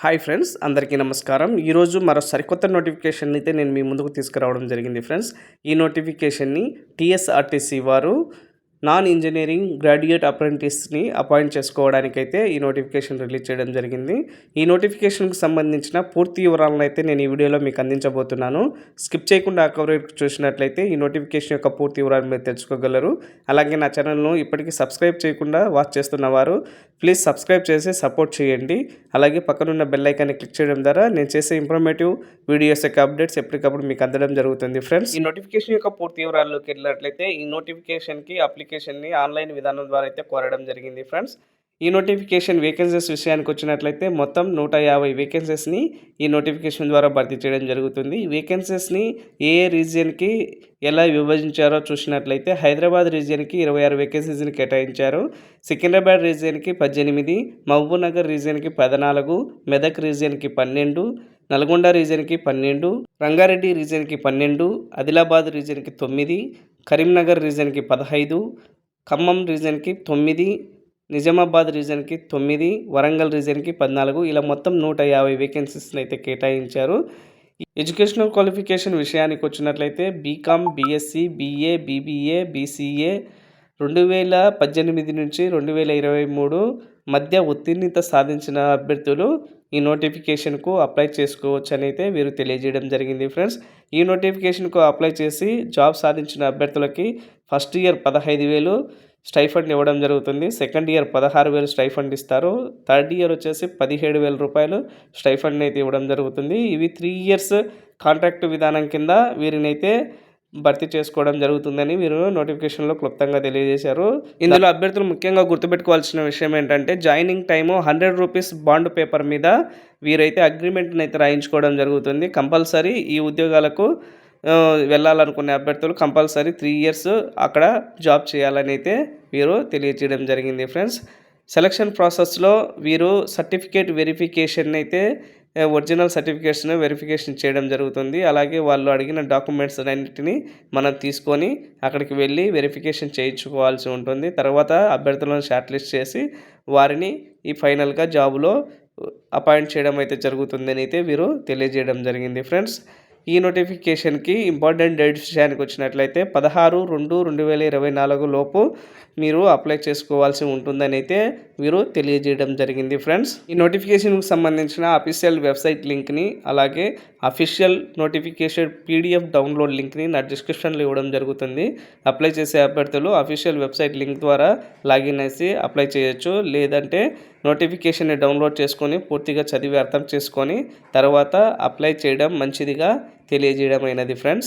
Hi friends, అందరికీ నమస్కారం. ఈరోజు మరో సరికొత్త నోటిఫికేషన్ అయితే నేను మీ ముందుకు తీసుకురావడం జరిగింది ఫ్రెండ్స్. ఈ నోటిఫికేషన్ని టీఎస్ఆర్టీసీ వారు నాన్ ఇంజనీరింగ్ గ్రాడ్యుయేట్ అప్రెంటిస్ని అపాయింట్ చేసుకోవడానికైతే ఈ నోటిఫికేషన్ రిలీజ్ చేయడం జరిగింది. ఈ నోటిఫికేషన్కి సంబంధించిన పూర్తి వివరాలను అయితే నేను ఈ వీడియోలో మీకు అందించబోతున్నాను. స్కిప్ చేయకుండా కవరేజ్ చూసినట్లయితే ఈ నోటిఫికేషన్ యొక్క పూర్తి వివరాలు మీరు తెలుసుకోగలరు. అలాగే నా ఛానల్ను ఇప్పటికీ సబ్స్క్రైబ్ చేయకుండా వాచ్ చేస్తున్న వారు ప్లీజ్ సబ్స్క్రైబ్ చేసి సపోర్ట్ చేయండి. అలాగే పక్కనున్న బెల్ ఐకాన్ని క్లిక్ చేయడం ద్వారా నేను చేసే ఇన్ఫర్మేటివ్ వీడియోస్ యొక్క అప్డేట్స్ ఎప్పటికప్పుడు మీకు అందడం జరుగుతుంది ఫ్రెండ్స్. ఈ నోటిఫికేషన్ యొక్క పూర్తి వివరాల్లోకి వెళ్ళినట్లయితే ఈ నోటిఫికేషన్కి అప్లికేషన్ని ఆన్లైన్ విధానం ద్వారా అయితే కోరడం జరిగింది ఫ్రెండ్స్. ఈ నోటిఫికేషన్ వేకెన్సీస్ విషయానికి వచ్చినట్లయితే మొత్తం 150 వేకెన్సీస్ని ఈ నోటిఫికేషన్ ద్వారా భర్తీ చేయడం జరుగుతుంది. ఈ వేకెన్సీస్ని ఏ రీజియన్కి ఎలా విభజించారో చూసినట్లయితే హైదరాబాద్ రీజియన్కి 26 వేకెన్సీస్ని కేటాయించారు. సికింద్రాబాద్ రీజియన్కి 18, మహబూబ్నగర్ రీజియన్కి 14, మెదక్ రీజియన్కి 12, నల్గొండ రీజియన్కి 12, రంగారెడ్డి రీజియన్కి 12, ఆదిలాబాద్ రీజియన్కి 9, కరీంనగర్ రీజియన్కి 15, ఖమ్మం రీజియన్కి 9, నిజామాబాద్ రీజియన్కి 9, వరంగల్ రీజియన్కి 14, ఇలా మొత్తం 150 వేకెన్సీస్ని అయితే కేటాయించారు. ఎడ్యుకేషనల్ క్వాలిఫికేషన్ విషయానికి వచ్చినట్లయితే BCom, BSc, BA, BBA, BCA 2018 నుంచి 2023 మధ్య ఉత్తీర్ణత సాధించిన అభ్యర్థులు ఈ నోటిఫికేషన్కు అప్లై చేసుకోవచ్చు అని అయితే వీరు తెలియజేయడం జరిగింది ఫ్రెండ్స్. ఈ నోటిఫికేషన్కు అప్లై చేసి జాబ్ సాధించిన అభ్యర్థులకి ఫస్ట్ ఇయర్ 15,000 స్టైఫండ్ ఇవ్వడం జరుగుతుంది. సెకండ్ ఇయర్ 16,000 స్టైఫండ్ ఇస్తారు. థర్డ్ ఇయర్ వచ్చేసి 17,000 రూపాయలు స్టైఫండ్ అయితే ఇవ్వడం జరుగుతుంది. ఇవి 3 ఇయర్స్ కాంట్రాక్ట్ విధానం కింద వీరినైతే భర్తీ చేసుకోవడం జరుగుతుందని వీరు నోటిఫికేషన్లో క్లుప్తంగా తెలియజేశారు. ఇందులో అభ్యర్థులు ముఖ్యంగా గుర్తుపెట్టుకోవాల్సిన విషయం ఏంటంటే joining time 100 rupees bond paper మీద వీరైతే అగ్రిమెంట్ని అయితే రాయించుకోవడం జరుగుతుంది. కంపల్సరీ ఈ ఉద్యోగాలకు వెళ్ళాలనుకునే అభ్యర్థులు కంపల్సరీ 3 ఇయర్స్ అక్కడ జాబ్ చేయాలని అయితే వీరు తెలియజేయడం జరిగింది ఫ్రెండ్స్. సెలక్షన్ ప్రాసెస్లో వీరు సర్టిఫికేట్ వెరిఫికేషన్ అయితే ఒరిజినల్ సర్టిఫికేట్స్ను వెరిఫికేషన్ చేయడం జరుగుతుంది. అలాగే వాళ్ళు అడిగిన డాక్యుమెంట్స్ అన్నింటినీ మనం తీసుకొని అక్కడికి వెళ్ళి వెరిఫికేషన్ చేయించుకోవాల్సి ఉంటుంది. తర్వాత అభ్యర్థులను షార్ట్ లిస్ట్ చేసి వారిని ఈ ఫైనల్గా జాబులో అపాయింట్ చేయడం అయితే జరుగుతుందని అయితే వీరు తెలియజేయడం జరిగింది ఫ్రెండ్స్. ఈ నోటిఫికేషన్కి ఇంపార్టెంట్ డేట్స్ విషయానికి వచ్చినట్లయితే 16/2/2024 లోపు మీరు అప్లై చేసుకోవాల్సి ఉంటుందని అయితే వీరు తెలియజేయడం జరిగింది ఫ్రెండ్స్. ఈ నోటిఫికేషన్కి సంబంధించిన అఫీషియల్ వెబ్సైట్ లింక్ని అలాగే అఫీషియల్ నోటిఫికేషన్ పీడిఎఫ్ డౌన్లోడ్ లింక్ని నా డిస్క్రిప్షన్లో ఇవ్వడం జరుగుతుంది. అప్లై చేసే అభ్యర్థులు అఫీషియల్ వెబ్సైట్ లింక్ ద్వారా లాగిన్ చేసి అప్లై చేయొచ్చు. లేదంటే నోటిఫికేషన్ని డౌన్లోడ్ చేసుకొని పూర్తిగా చదివి అర్థం చేసుకొని తర్వాత అప్లై చేయడం మంచిదిగా తెలియజేయడమైనది ఫ్రెండ్స్.